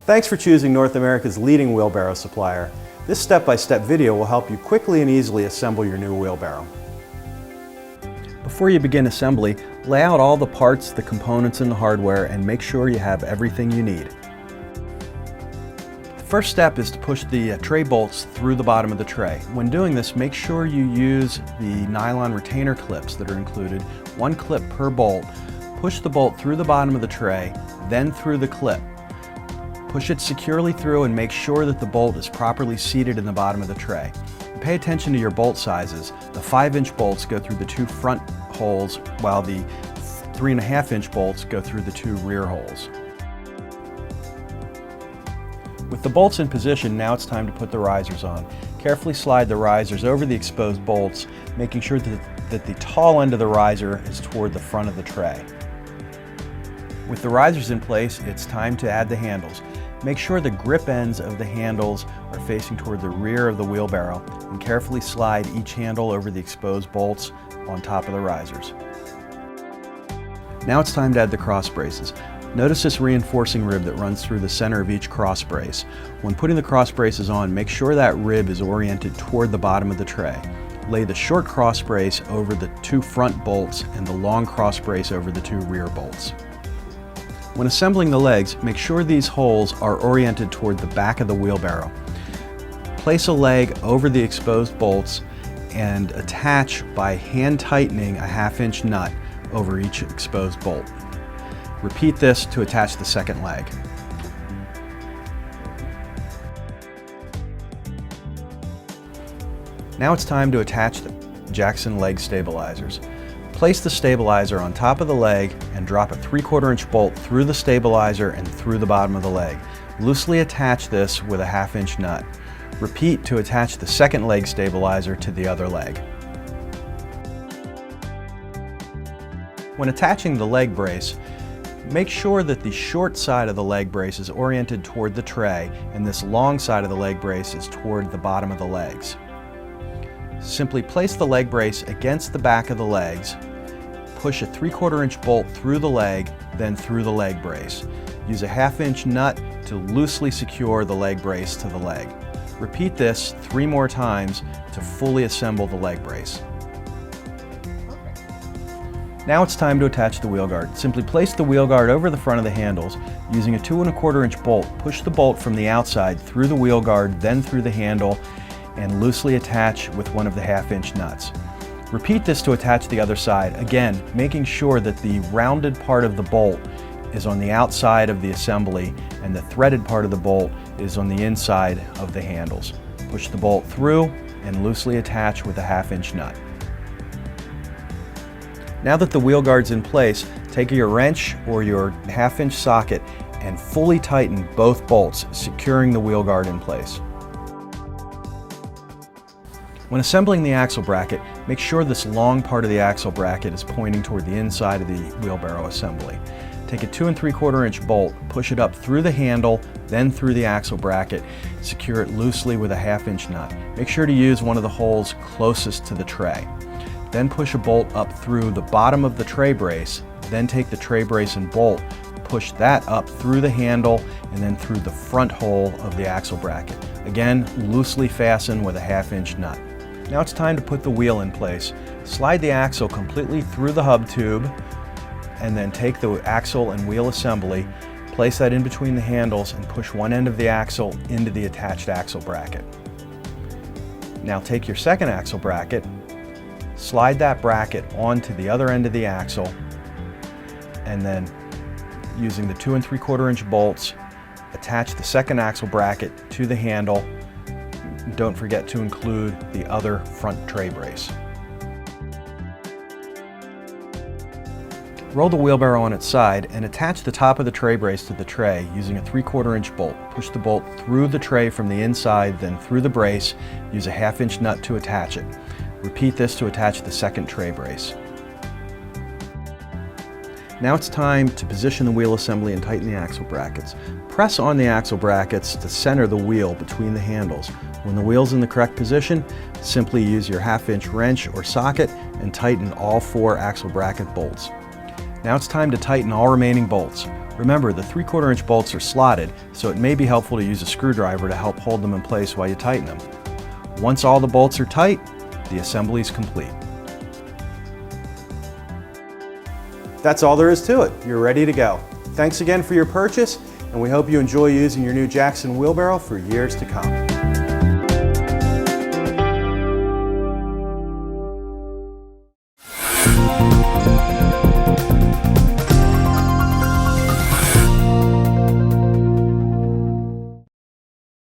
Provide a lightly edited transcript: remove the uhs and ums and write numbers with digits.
Thanks for choosing North America's leading wheelbarrow supplier. This step-by-step video will help you quickly and easily assemble your new wheelbarrow. Before you begin assembly, lay out all the parts, the components, and the hardware, and make sure you have everything you need. The first step is to push the tray bolts through the bottom of the tray. When doing this, make sure you use the nylon retainer clips that are included, one clip per bolt. Push the bolt through the bottom of the tray, then through the clip. Push it securely through and make sure that the bolt is properly seated in the bottom of the tray. And pay attention to your bolt sizes. The 5-inch bolts go through the 2 front holes, while the 3.5-inch bolts go through the 2 rear holes. With the bolts in position, now it's time to put the risers on. Carefully slide the risers over the exposed bolts, making sure that the tall end of the riser is toward the front of the tray. With the risers in place, it's time to add the handles. Make sure the grip ends of the handles are facing toward the rear of the wheelbarrow, and carefully slide each handle over the exposed bolts on top of the risers. Now it's time to add the cross braces. Notice this reinforcing rib that runs through the center of each cross brace. When putting the cross braces on, make sure that rib is oriented toward the bottom of the tray. Lay the short cross brace over the 2 front bolts and the long cross brace over the 2 rear bolts. When assembling the legs, make sure these holes are oriented toward the back of the wheelbarrow. Place a leg over the exposed bolts and attach by hand tightening a 1/2-inch nut over each exposed bolt. Repeat this to attach the second leg. Now it's time to attach the Jackson leg stabilizers. Place the stabilizer on top of the leg and drop a 3/4-inch bolt through the stabilizer and through the bottom of the leg. Loosely attach this with a 1/2-inch nut. Repeat to attach the second leg stabilizer to the other leg. When attaching the leg brace, make sure that the short side of the leg brace is oriented toward the tray and this long side of the leg brace is toward the bottom of the legs. Simply place the leg brace against the back of the legs, push a 3/4-inch bolt through the leg, then through the leg brace. Use a 1/2-inch nut to loosely secure the leg brace to the leg. Repeat this 3 more times to fully assemble the leg brace. Now it's time to attach the wheel guard. Simply place the wheel guard over the front of the handles. Using a 2 1/4-inch bolt, push the bolt from the outside through the wheel guard, then through the handle, and loosely attach with one of the 1/2-inch nuts. Repeat this to attach the other side, again making sure that the rounded part of the bolt is on the outside of the assembly and the threaded part of the bolt is on the inside of the handles. Push the bolt through and loosely attach with a 1/2-inch nut. Now that the wheel guard's in place, take your wrench or your 1/2-inch socket and fully tighten both bolts, securing the wheel guard in place. When assembling the axle bracket, make sure this long part of the axle bracket is pointing toward the inside of the wheelbarrow assembly. Take a 2 3/4-inch bolt, push it up through the handle, then through the axle bracket. Secure it loosely with a 1/2-inch nut. Make sure to use one of the holes closest to the tray. Then push a bolt up through the bottom of the tray brace, then take the tray brace and bolt, push that up through the handle and then through the front hole of the axle bracket. Again, loosely fasten with a 1/2-inch nut. Now it's time to put the wheel in place. Slide the axle completely through the hub tube and then take the axle and wheel assembly, place that in between the handles and push one end of the axle into the attached axle bracket. Now take your second axle bracket, slide that bracket onto the other end of the axle, and then using the 2 3/4-inch bolts, attach the second axle bracket to the handle. Don't forget to include the other front tray brace. Roll the wheelbarrow on its side and attach the top of the tray brace to the tray using a 3/4-inch bolt. Push the bolt through the tray from the inside, then through the brace. Use a 1/2-inch nut to attach it. Repeat this to attach the second tray brace. Now it's time to position the wheel assembly and tighten the axle brackets. Press on the axle brackets to center the wheel between the handles. When the wheel's in the correct position, simply use your 1/2-inch wrench or socket and tighten all 4 axle bracket bolts. Now it's time to tighten all remaining bolts. Remember, the 3/4 inch bolts are slotted, so it may be helpful to use a screwdriver to help hold them in place while you tighten them. Once all the bolts are tight, the assembly is complete. That's all there is to it. You're ready to go. Thanks again for your purchase, and we hope you enjoy using your new Jackson wheelbarrow for years to come.